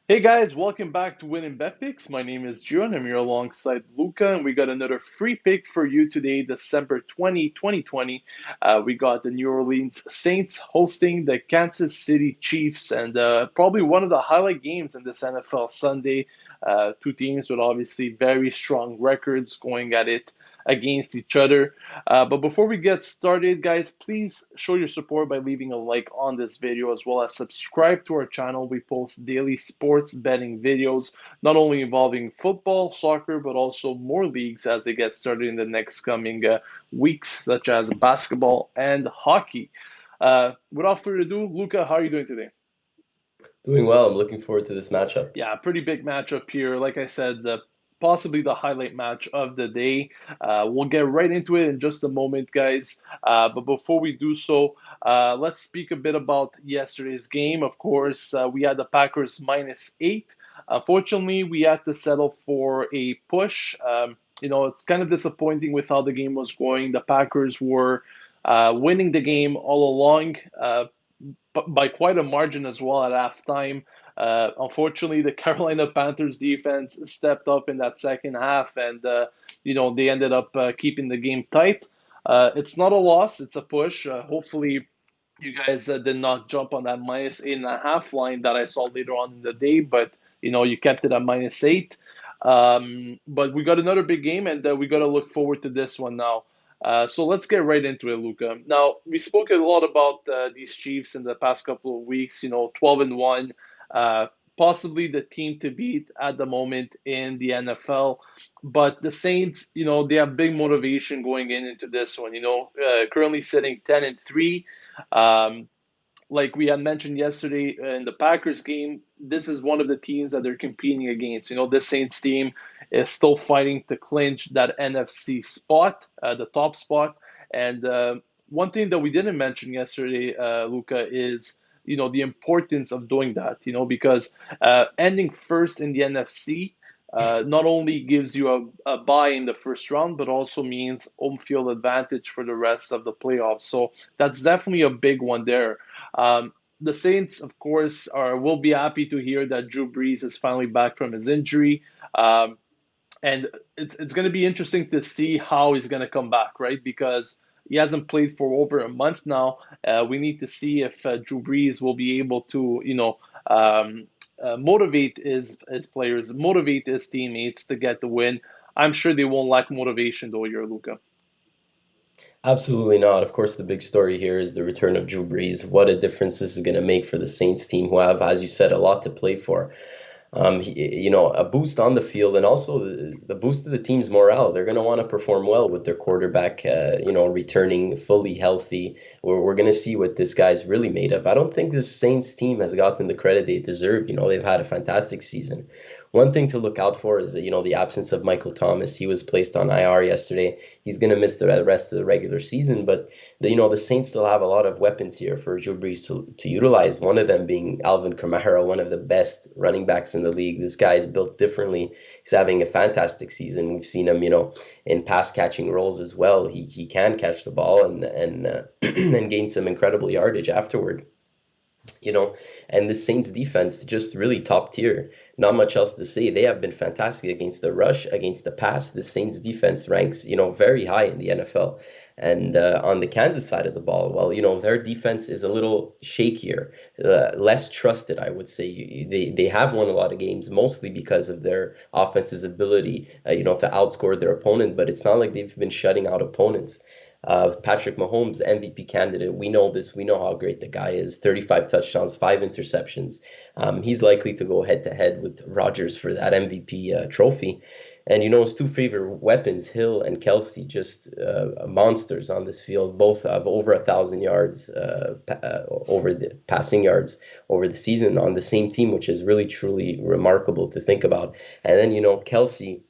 Hey guys, welcome back to Winning Bet Picks. My name is Gio and I'm here alongside Luca, and we got another free pick for you today, December 2020. We got the New Orleans Saints hosting the Kansas City Chiefs, and probably one of the highlight games in this NFL Sunday. Two teams with obviously very strong records going at it against each other. But before we get started, guys, please show your support by leaving a like on this video as well as subscribe to our channel. We post daily sports betting videos, not only involving football, soccer, but also more leagues as they get started in the next coming weeks, such as basketball and hockey. Without further ado, Luca, how are you doing today? Doing well. I'm looking forward to this matchup. Yeah, pretty big matchup here. Like I said, possibly the highlight match of the day. We'll get right into it in just a moment, guys. But before we do so, let's speak a bit about yesterday's game. Of course, we had the Packers -8. Unfortunately, we had to settle for a push. It's kind of disappointing with how the game was going. The Packers were winning the game all along. By quite a margin as well at halftime. Unfortunately, the Carolina Panthers defense stepped up in that second half, and they ended up keeping the game tight. It's not a loss; it's a push. Hopefully, you guys did not jump on that -8.5 line that I saw later on in the day, but you kept it at -8. But we got another big game, and we got to look forward to this one now. So let's get right into it, Luca. Now we spoke a lot about these Chiefs in the past couple of weeks. 12-1, uh, possibly the team to beat at the moment in the NFL. But the Saints, they have big motivation going into this one. Currently sitting 10-3. Um, like we had mentioned yesterday in the Packers game, this is one of the teams that they're competing against. This Saints team is still fighting to clinch that NFC spot, the top spot. And one thing that we didn't mention yesterday, Luca, is the importance of doing that. Because ending first in the NFC. Not only gives you a bye in the first round, but also means home field advantage for the rest of the playoffs. So that's definitely a big one there. The Saints, of course, will be happy to hear that Drew Brees is finally back from his injury. Um, and it's going to be interesting to see how he's going to come back, right? Because he hasn't played for over a month now. We need to see if Drew Brees will be able to, motivate his players, motivate his teammates to get the win. I'm sure they won't lack motivation though, here, Luca. Absolutely not. Of course, the big story here is the return of Drew Brees. What a difference this is going to make for the Saints team, who have, as you said, a lot to play for. A boost on the field and also the boost to the team's morale. They're going to want to perform well with their quarterback, returning fully healthy. We're going to see what this guy's really made of. I don't think this Saints team has gotten the credit they deserve. They've had a fantastic season. One thing to look out for is that, the absence of Michael Thomas. He was placed on IR yesterday. He's going to miss the rest of the regular season, but the Saints still have a lot of weapons here for Drew Brees to utilize. One of them being Alvin Kamara, one of the best running backs in the league. This guy is built differently. He's having a fantastic season. We've seen him, in pass catching roles as well. He can catch the ball and and gain some incredible yardage afterward you know, and the Saints defense just really top tier. Not much else to say. They have been fantastic against the rush, against the pass. The Saints defense ranks, very high in the NFL. And on the Kansas side of the ball, well, their defense is a little shakier, less trusted, I would say. They have won a lot of games, mostly because of their offense's ability, to outscore their opponent. But it's not like they've been shutting out opponents. Patrick Mahomes, MVP candidate. We know this. We know how great the guy is. 35 touchdowns, 5 interceptions. He's likely to go head to head with Rodgers for that MVP trophy. And his two favorite weapons, Hill and Kelsey, just monsters on this field. Both have over 1,000 yards, over the passing yards over the season on the same team, which is really truly remarkable to think about. And then Kelsey,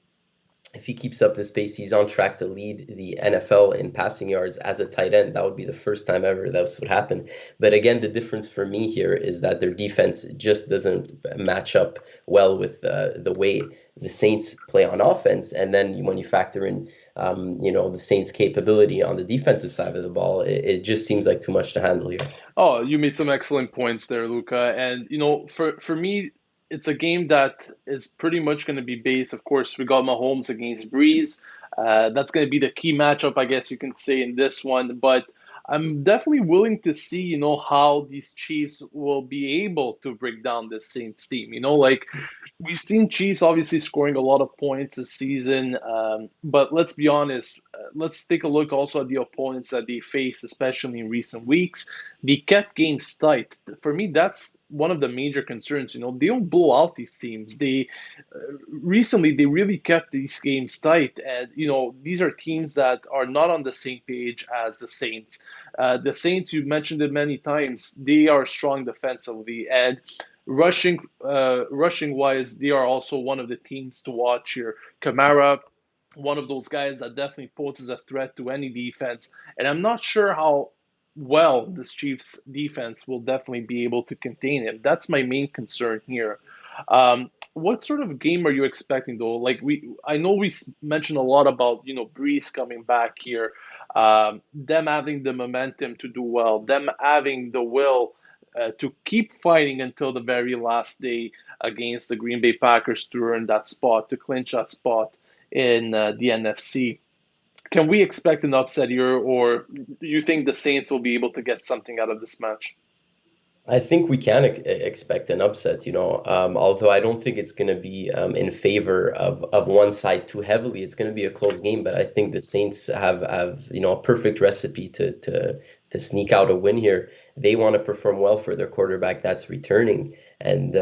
if he keeps up this pace, he's on track to lead the NFL in passing yards as a tight end. That would be the first time ever that would happen. But again, the difference for me here is that their defense just doesn't match up well with the way the Saints play on offense. And then when you factor in, the Saints' capability on the defensive side of the ball, it just seems like too much to handle here. Oh, you made some excellent points there, Luca. And for me, it's a game that is pretty much going to be based. Of course, we got Mahomes against Brees. That's going to be the key matchup, I guess you can say, in this one. But I'm definitely willing to see, how these Chiefs will be able to break down this Saints team. Like we've seen Chiefs obviously scoring a lot of points this season, but let's be honest. Let's take a look also at the opponents that they faced, especially in recent weeks. They kept games tight. For me, that's one of the major concerns. They don't blow out these teams. They recently they really kept these games tight, and these are teams that are not on the same page as the Saints. The Saints, you mentioned it many times, they are strong defensively, and rushing wise, they are also one of the teams to watch here. Kamara, one of those guys that definitely poses a threat to any defense, and I'm not sure how well this Chiefs defense will definitely be able to contain him. That's my main concern here. What sort of game are you expecting though? Like I know we mentioned a lot about Brees coming back here, them having the momentum to do well, them having the will to keep fighting until the very last day against the Green Bay Packers to earn that spot, to clinch that spot in the NFC. Can we expect an upset here, or do you think the Saints will be able to get something out of this match? I think we can expect an upset, although I don't think it's going to be in favor of one side too heavily. It's going to be a close game, but I think the Saints have a perfect recipe to sneak out a win here. They want to perform well for their quarterback that's returning, and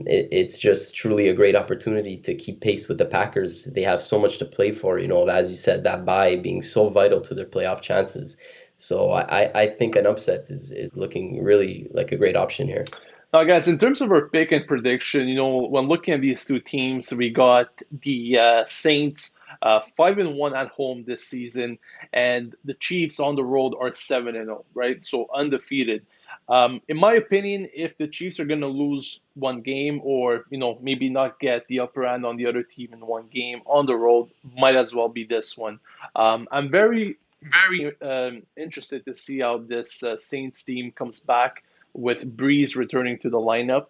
it's just truly a great opportunity to keep pace with the Packers. They have so much to play for, as you said, that bye being so vital to their playoff chances. So I think an upset is looking really like a great option here. Now, guys, in terms of our pick and prediction, when looking at these two teams, we got the Saints 5-1 at home this season, and the Chiefs on the road are 7-0, right? So undefeated. In my opinion, if the Chiefs are going to lose one game, or maybe not get the upper hand on the other team in one game on the road, might as well be this one. I'm very, very interested to see how this Saints team comes back with Brees returning to the lineup.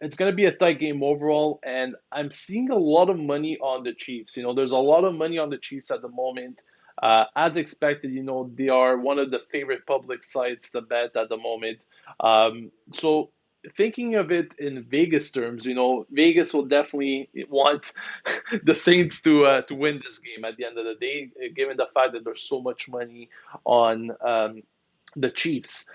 It's going to be a tight game overall, and I'm seeing a lot of money on the Chiefs. There's a lot of money on the Chiefs at the moment. As expected, they are one of the favorite public sites to bet at the moment. So, thinking of it in Vegas terms, Vegas will definitely want the Saints to win this game at the end of the day, given the fact that there's so much money on the Chiefs.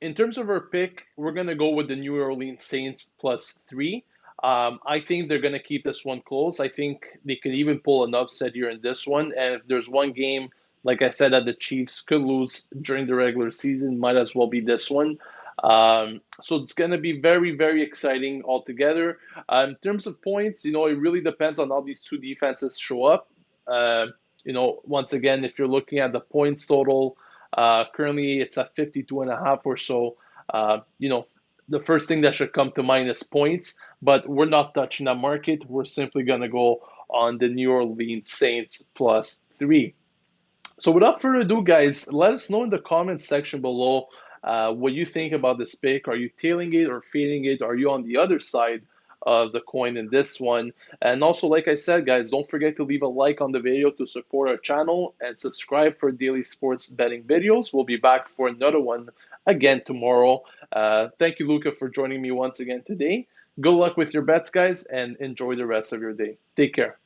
In terms of our pick, we're going to go with the New Orleans Saints +3. I think they're going to keep this one close. I think they could even pull an upset here in this one. And if there's one game, like I said, that the Chiefs could lose during the regular season, might as well be this one. So it's going to be very, very exciting altogether. In terms of points, it really depends on how these two defenses show up. Uh, once again, if you're looking at the points total, currently, it's at 52.5 or so. The first thing that should come to mind is points, but we're not touching that market. We're simply going to go on the New Orleans Saints +3. So without further ado, guys, let us know in the comments section below what you think about this pick. Are you tailing it or fading it? Are you on the other side of the coin in this one? And also, like I said, guys, don't forget to leave a like on the video to support our channel and subscribe for daily sports betting videos. We'll be back for another one again tomorrow. Thank you, Luca, for joining me once again today. Good luck with your bets, guys, and enjoy the rest of your day. Take care.